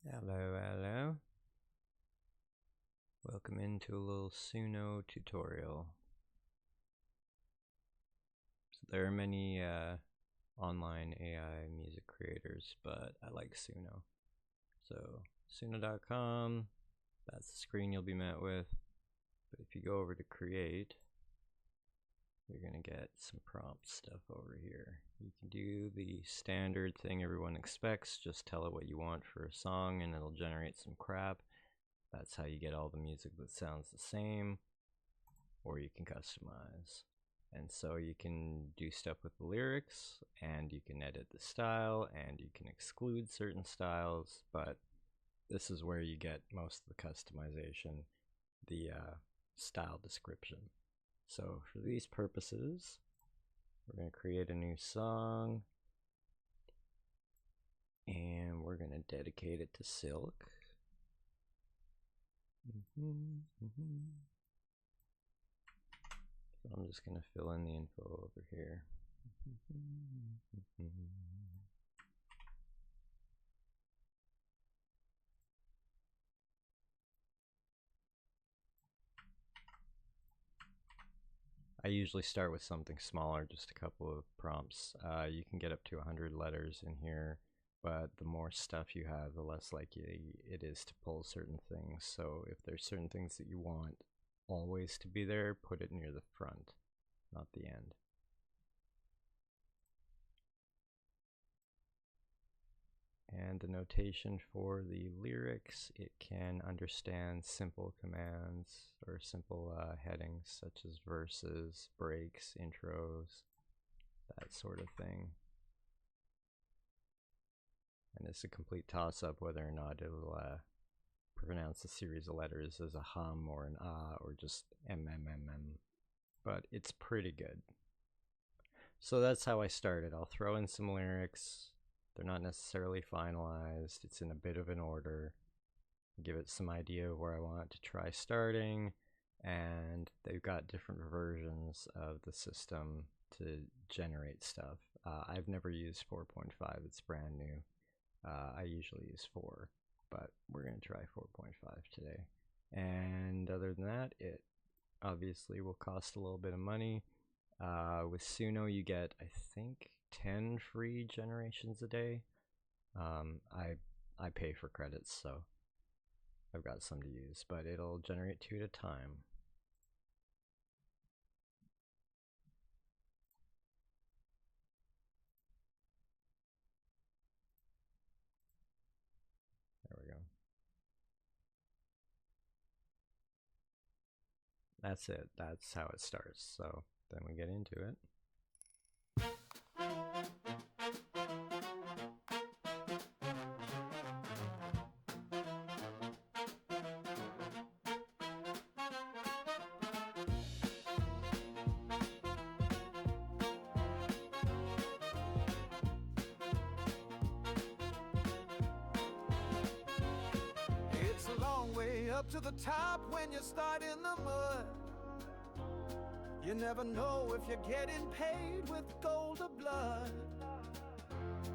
Hello, hello. Welcome into a little Suno tutorial. So there are many online AI music creators, but I like Suno. So Suno.com, that's the screen you'll be met with. But if you go over to create, you're gonna get some prompt stuff over here. You can do the standard thing everyone expects, just tell it what you want for a song and it'll generate some crap. That's how you get all the music that sounds the same, or you can customize. And so you can do stuff with the lyrics, and you can edit the style, and you can exclude certain styles, but this is where you get most of the customization, the style description. So for these purposes, we're going to create a new song, and we're going to dedicate it to Silk. So I'm just going to fill in the info over here. I usually start with something smaller, just a couple of prompts. You can get up to 100 letters in here, but the more stuff you have, the less likely it is to pull certain things. So if there's certain things that you want always to be there, put it near the front, not the end. And the notation for the lyrics, it can understand simple commands or simple headings such as verses, breaks, intros, that sort of thing. And it's a complete toss-up whether or not it'll pronounce a series of letters as a hum or an ah or just mmm, but it's pretty good. So that's how I started. I'll throw in some lyrics. They're not necessarily finalized. It's in a bit of an order. Give it some idea of where I want to try starting, and they've got different versions of the system to generate stuff. I've never used 4.5. It's brand new. I usually use 4, but we're going to try 4.5 today. And other than that, it obviously will cost a little bit of money. With Suno, you get, I think, 10 free generations a day. I pay for credits, so I've got some to use, but it'll generate 2 at a time. There we go. That's it. That's how it starts. So then we get into it. It's a long way up to the top when you start in the mud. You never know if you're getting paid with gold or blood.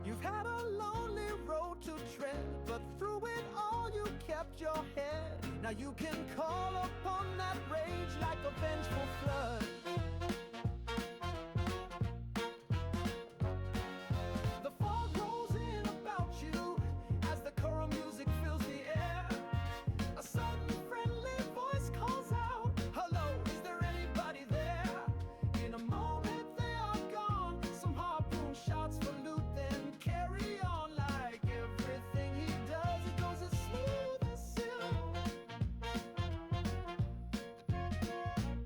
You've had a lonely road to tread, but through it all you kept your head. Now you can call upon that rage like a vengeful flood. The fog rolls in about you as the choral music fills the air. A sudden friendly voice calls out, "Hello, is there anybody there?" In a moment they are gone. Some harpoon shots for loot, then carry on like everything he does. It goes as smooth as silk.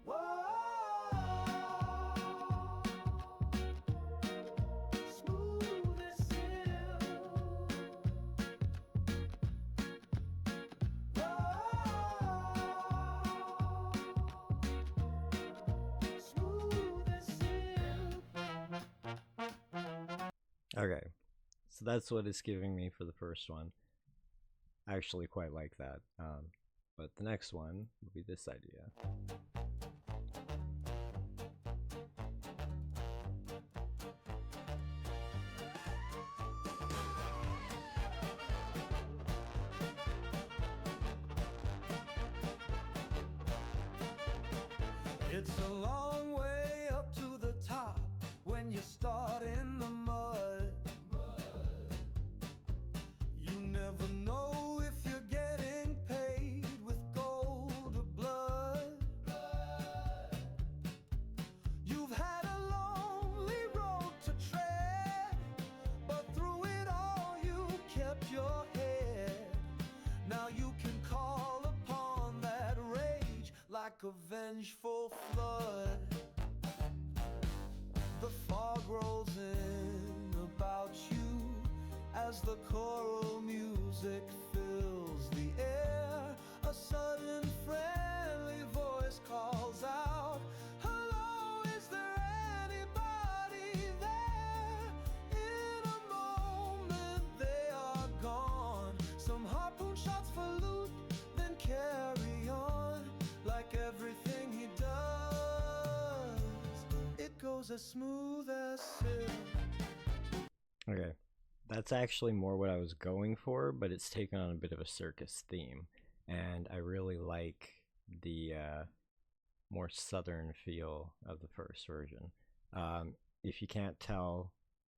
Whoa, smooth as silk. Okay, so that's what it's giving me for the first one. I actually quite like that. But the next one will be this idea. It's a long way up to the top when you start in the mud. You never know if you're getting paid with gold or blood. You've had a lonely road to tread, but through it all you kept your head. Now you can call upon that rage like a vengeful flood. The fog rolls in about you as the choral music fills the air. A sudden friendly voice calls out, "Hello, is there anybody there?" In a moment they are gone. Some harpoon shots for loot, then carry on. Like everything he does, it goes as smooth as silk. Okay, that's actually more what I was going for, but it's taken on a bit of a circus theme, and I really like the more southern feel of the first version. If you can't tell,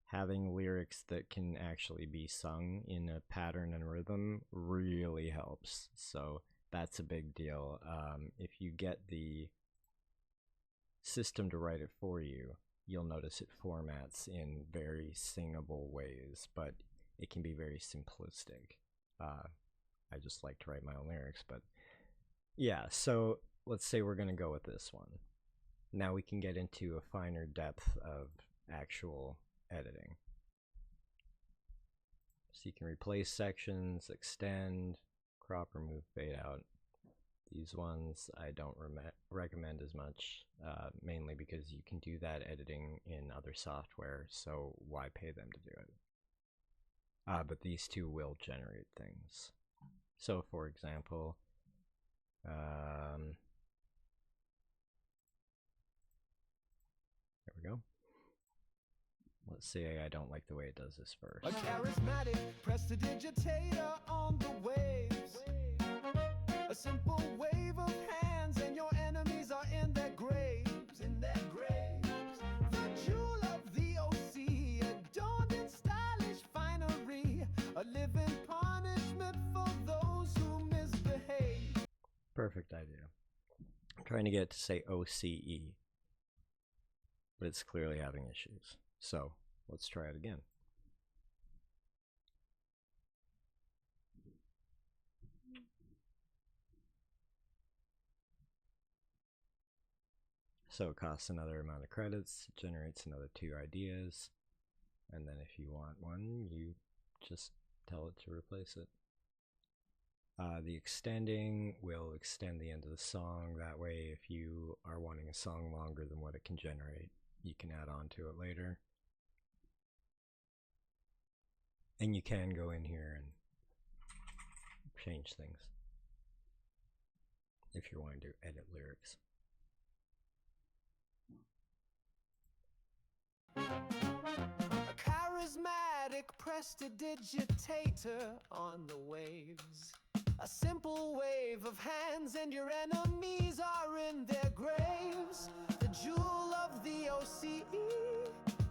having lyrics that can actually be sung in a pattern and rhythm really helps, so that's a big deal. If you get the system to write it for you, you'll notice it formats in very singable ways, but it can be very simplistic. I just like to write my own lyrics, but yeah, so let's say we're going to go with this one. Now we can get into a finer depth of actual editing. So you can replace sections, extend, crop, remove, fade out. These ones I don't recommend as much, mainly because you can do that editing in other software, so why pay them to do it? But these two will generate things. So for example, there we go. Let's say I don't like the way it does this first. A charismatic prestidigitator on the waves. A simple wave of hands and your enemies are in their graves, in their graves. The jewel of the OC, adorned in stylish finery, a living punishment for those who misbehave. Perfect idea. I'm trying to get it to say OCE, but it's clearly having issues. So let's try it again. So it costs another amount of credits, it generates another 2 ideas, and then if you want one, you just tell it to replace it. The extending will extend the end of the song. That way, if you are wanting a song longer than what it can generate, you can add on to it later. And you can go in here and change things if you're wanting to edit lyrics. A charismatic prestidigitator on the waves. A simple wave of hands and your enemies are in their graves. The jewel of the OCE,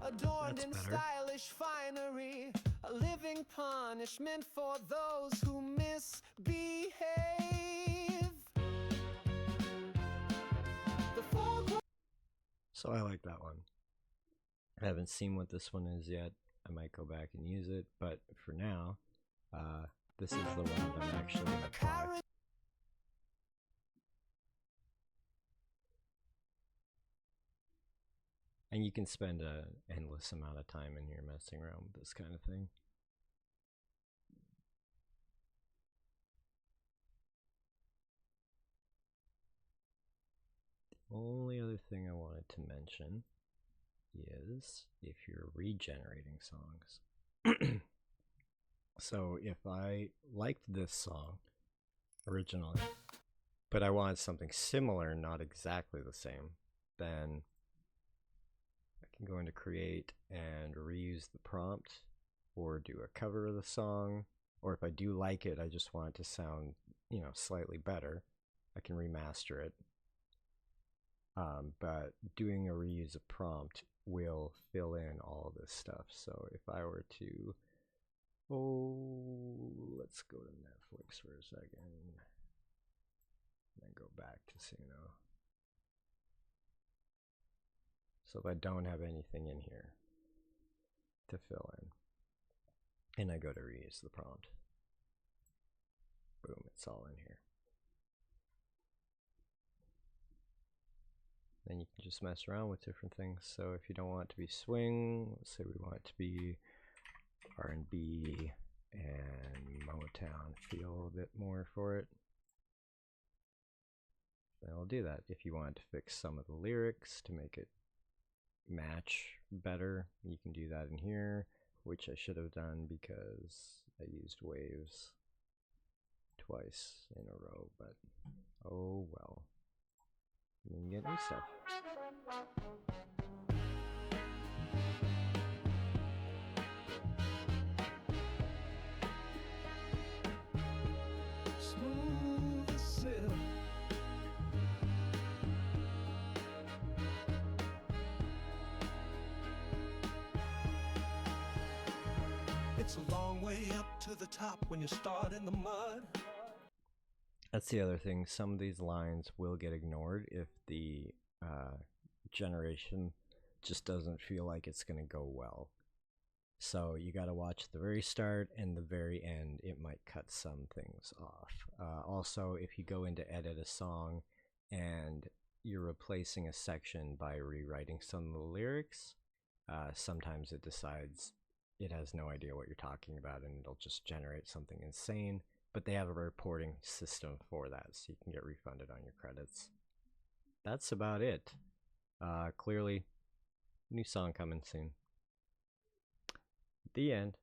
adorned in stylish finery, a living punishment for those who misbehave. The fog. So I like that one. I haven't seen what this one is yet. I might go back and use it, but for now, this is the one that I'm actually going to apply. And you can spend an endless amount of time in here messing around with this kind of thing. The only other thing I wanted to mention is if you're regenerating songs. So if I liked this song originally, but I wanted something similar, not exactly the same, then I can go into create and reuse the prompt, or do a cover of the song, or if I do like it, I just want it to sound, slightly better, I can remaster it. But doing a reuse of prompt will fill in all this stuff. So if I were to, let's go to Netflix for a second, and then go back to Suno. So if I don't have anything in here to fill in, and I go to reuse the prompt, boom, it's all in here. Then you can just mess around with different things. So if you don't want it to be swing, let's say we want it to be R&B and Motown feel a bit more for it, then I'll do that. If you want to fix some of the lyrics to make it match better, you can do that in here, which I should have done because I used waves twice in a row, but oh well. You can get new stuff. Smooth as silk. It's a long way up to the top when you start in the mud. That's the other thing. Some of these lines will get ignored if the generation just doesn't feel like it's going to go well. So you got to watch the very start and the very end. It might cut some things off. Also, if you go into edit a song and you're replacing a section by rewriting some of the lyrics, sometimes it decides it has no idea what you're talking about and it'll just generate something insane. But they have a reporting system for that, so you can get refunded on your credits. That's about it. Clearly, new song coming soon. The end.